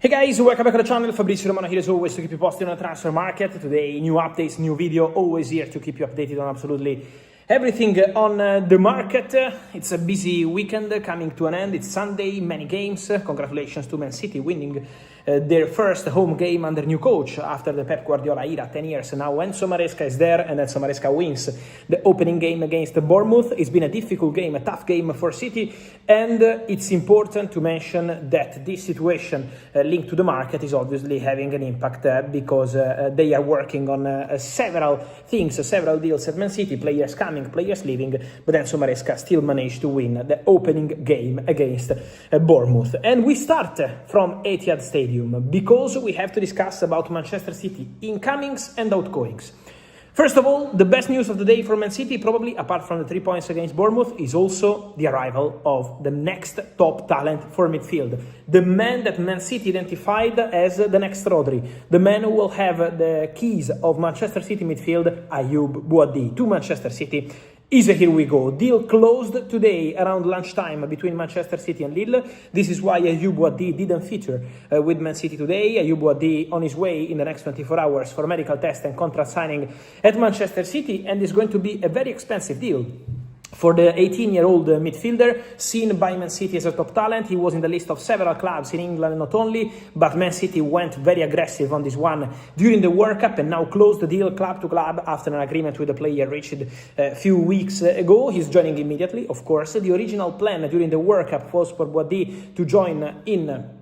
Hey guys, welcome back to the channel. Fabrizio Romano here as always to keep you posted on the transfer market. Today, new updates, new video, always here to keep you updated on absolutely everything on the market. It's a busy weekend coming to an end. It's Sunday, many games. Congratulations to Man City winning their first home game under new coach after the Pep Guardiola era, 10 years now. Enzo Maresca is there and Enzo Maresca wins the opening game against Bournemouth. It's been a difficult game, a tough game for City, and it's important to mention that this situation linked to the market is obviously having an impact because they are working on several things, several deals at Man City, players coming, players leaving, but Enzo Maresca still managed to win the opening game against Bournemouth. And we start from Etihad Stadium because we have to discuss about Manchester City incomings and outgoings. First of all, the best news of the day for Man City, probably apart from the 3 points against Bournemouth, is also the arrival of the next top talent for midfield. The man that Man City identified as the next Rodri. The man who will have the keys of Manchester City midfield, Ayoub Boadi, to Manchester City. Is a here we go. Deal closed today around lunchtime between Manchester City and Lille. This is why Ayoub Boadi didn't feature with Man City today. Ayoub Boadi on his way in the next 24 hours for medical test and contract signing at Manchester City, and is going to be a very expensive deal. For the 18-year-old midfielder, seen by Man City as a top talent, he was in the list of several clubs in England not only, but Man City went very aggressive on this one during the World Cup and now closed the deal club to club after an agreement with the player reached a few weeks ago. He's joining immediately, of course. The original plan during the World Cup was for Boadi to join in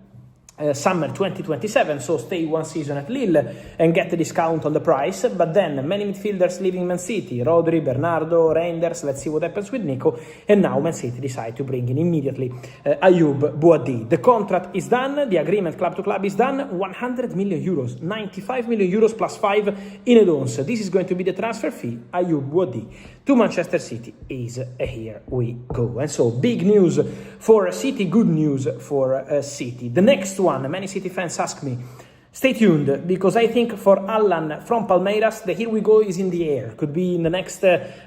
summer 2027, so stay one season at Lille and get a discount on the price. But then many midfielders leaving Man City, Rodri, Bernardo, Reinders, let's see what happens with Nico, and now Man City decide to bring in immediately Ayoub Boadi. The contract is done, the agreement club to club is done, 100 million euros, 95 million euros plus 5 in add-ons. This is going to be the transfer fee. Ayoub Boadi to Manchester City is here we go. And so big news for City, good news for City. The next one, many City fans ask me, stay tuned, because I think for Alan from Palmeiras, the here we go is in the air. Could be in the next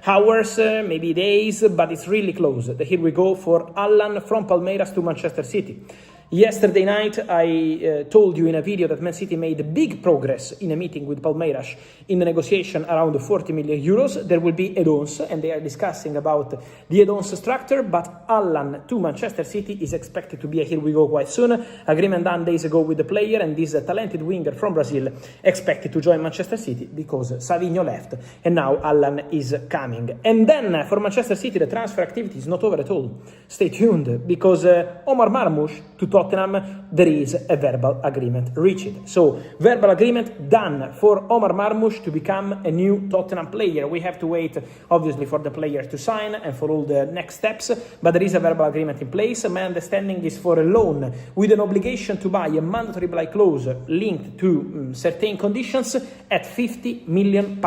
hours, maybe days, but it's really close. The here we go for Alan from Palmeiras to Manchester City. Yesterday night, I told you in a video that Man City made big progress in a meeting with Palmeiras in the negotiation around 40 million euros. There will be add-ons, and they are discussing about the add-ons structure, but Allan to Manchester City is expected to be a here we go quite soon. Agreement done days ago with the player, and this talented winger from Brazil expected to join Manchester City because Savinho left, and now Allan is coming. And then for Manchester City, the transfer activity is not over at all. Stay tuned, because Omar Marmoush to Tottenham, there is a verbal agreement reached. So, verbal agreement done for Omar Marmoush to become a new Tottenham player. We have to wait, obviously, for the player to sign and for all the next steps, but there is a verbal agreement in place. My understanding is for a loan with an obligation to buy a mandatory buy clause linked to certain conditions at £50 million.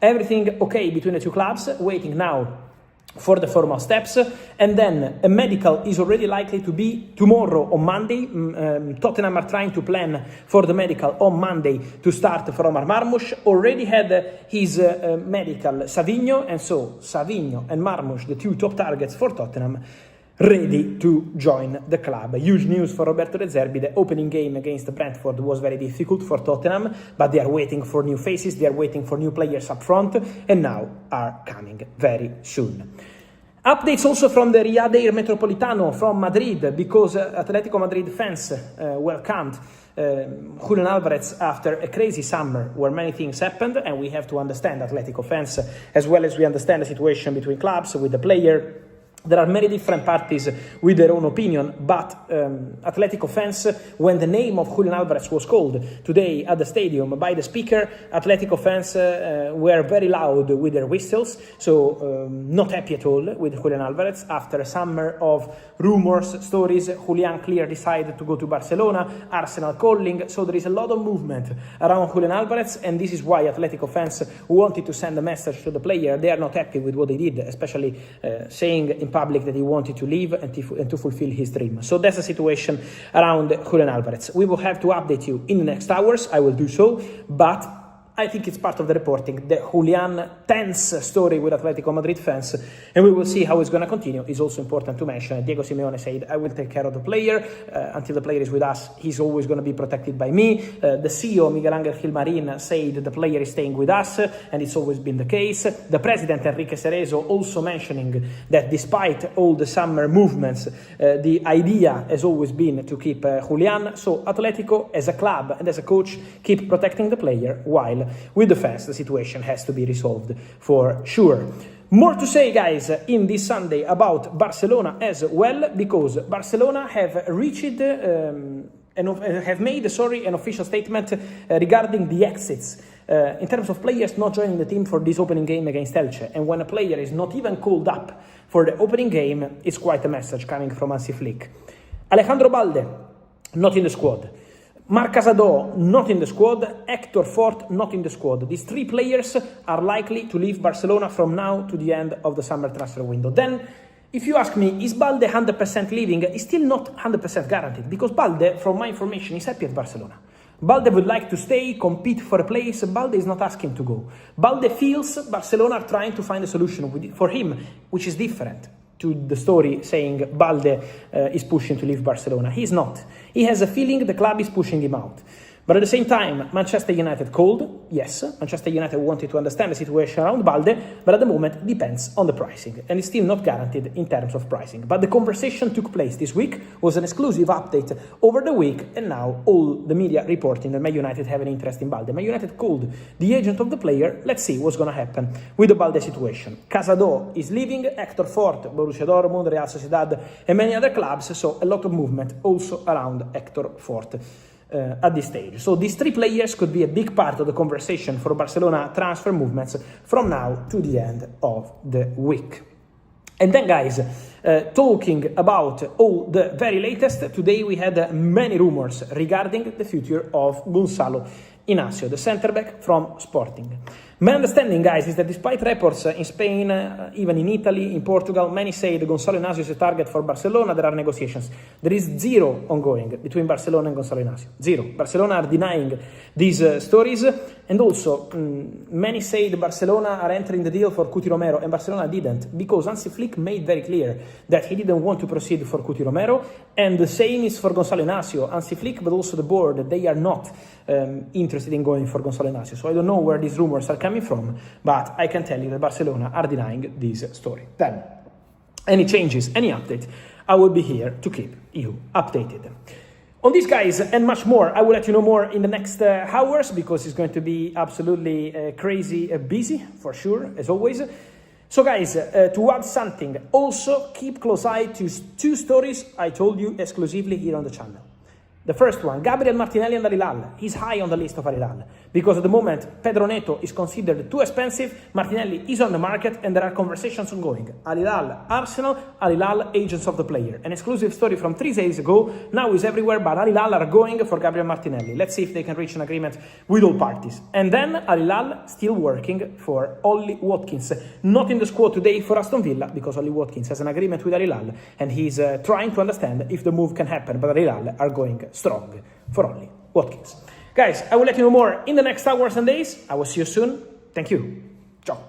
Everything okay between the two clubs, waiting now for the formal steps, and then a medical is already likely to be tomorrow on Monday. Tottenham are trying to plan for the medical on Monday to start for Omar Marmoush. Already had his medical Savinho, and so Savinho and Marmoush, the two top targets for Tottenham, ready to join the club. Huge news for Roberto De Zerbi. The opening game against Brentford was very difficult for Tottenham, but they are waiting for new faces, they are waiting for new players up front, and now are coming very soon. Updates also from the Riyadh Air Metropolitano from Madrid, because Atletico Madrid fans welcomed Julián Alvarez after a crazy summer where many things happened, and we have to understand Atletico fans as well as we understand the situation between clubs with the player. There are many different parties with their own opinion, but Atletico fans, when the name of Julián Alvarez was called today at the stadium by the speaker, Atletico fans were very loud with their whistles, so not happy at all with Julián Alvarez. After a summer of rumors, stories, Julián clearly decided to go to Barcelona, Arsenal calling, so there is a lot of movement around Julián Alvarez, and this is why Atletico fans wanted to send a message to the player. They are not happy with what he did, especially saying in public that he wanted to leave and to fulfill his dream. So that's the situation around Julián Alvarez. We will have to update you in the next hours. I will do so, but I think it's part of the reporting. The Julián tense story with Atletico Madrid fans, and we will see how it's going to continue. It's also important to mention Diego Simeone said, I will take care of the player. Until the player is with us, he's always going to be protected by me. The CEO, Miguel Ángel Gilmarín, said the player is staying with us, and it's always been the case. The president, Enrique Cerezo, also mentioning that despite all the summer movements, the idea has always been to keep Julián. So Atletico, as a club and as a coach, keep protecting the player, while with the fans, the situation has to be resolved for sure. More to say, guys, in this Sunday about Barcelona as well, because Barcelona have reached and have made an official statement regarding the exits in terms of players not joining the team for this opening game against Elche. And when a player is not even called up for the opening game, it's quite a message coming from Hansi Flick. Alejandro Balde, not in the squad. Marc Casado, not in the squad. Héctor Fort, not in the squad. These three players are likely to leave Barcelona from now to the end of the summer transfer window. Then, if you ask me, is Balde 100% leaving? It's still not 100% guaranteed, because Balde, from my information, is happy at Barcelona. Balde would like to stay, compete for a place. Balde is not asking to go. Balde feels Barcelona are trying to find a solution for him, which is different to the story saying Balde is pushing to leave Barcelona. He's not. He has a feeling the club is pushing him out. But at the same time, Manchester United called. Yes, Manchester United wanted to understand the situation around Balde, but at the moment it depends on the pricing, and it's still not guaranteed in terms of pricing. But the conversation took place this week, was an exclusive update over the week, and now all the media reporting that Man United have an interest in Balde. Man United called the agent of the player. Let's see what's going to happen with the Balde situation. Casado is leaving, Héctor Fort, Borussia Dortmund, Real Sociedad, and many other clubs, so a lot of movement also around Héctor Fort. At this stage. So these three players could be a big part of the conversation for Barcelona transfer movements from now to the end of the week. And then, guys, talking about all the very latest, today we had many rumors regarding the future of Gonzalo Inacio, the centre-back from Sporting. My understanding, guys, is that despite reports in Spain, even in Italy, in Portugal, many say that Gonzalo Inacio is a target for Barcelona. There are negotiations. There is zero ongoing between Barcelona and Gonzalo Inacio. Zero. Barcelona are denying these stories. And also, many say that Barcelona are entering the deal for Cuti Romero, and Barcelona didn't, because Hansi Flick made very clear that he didn't want to proceed for Cuti Romero, and the same is for Gonzalo Inacio. Hansi Flick, but also the board, they are not interested in going for Gonzalo Inacio. So I don't know where these rumors are coming from, but I can tell you that Barcelona are denying this story. Then, any changes, any update, I will be here to keep you updated. On these, guys, and much more, I will let you know more in the next hours, because it's going to be absolutely crazy busy, for sure, as always. So, guys, to add something, also keep close eye to two stories I told you exclusively here on the channel. The first one, Gabriel Martinelli and Al Hilal. He's high on the list of Al Hilal, because at the moment Pedro Neto is considered too expensive, Martinelli is on the market, and there are conversations ongoing. Al Hilal, Arsenal, Al Hilal, agents of the player. An exclusive story from 3 days ago, now is everywhere, but Al Hilal are going for Gabriel Martinelli. Let's see if they can reach an agreement with all parties. And then Al Hilal still working for Ollie Watkins. Not in the squad today for Aston Villa, because Ollie Watkins has an agreement with Al Hilal, and he's trying to understand if the move can happen, but Al Hilal are going strong for Ollie Watkins. Guys, I will let you know more in the next hours and days. I will see you soon. Thank you. Ciao.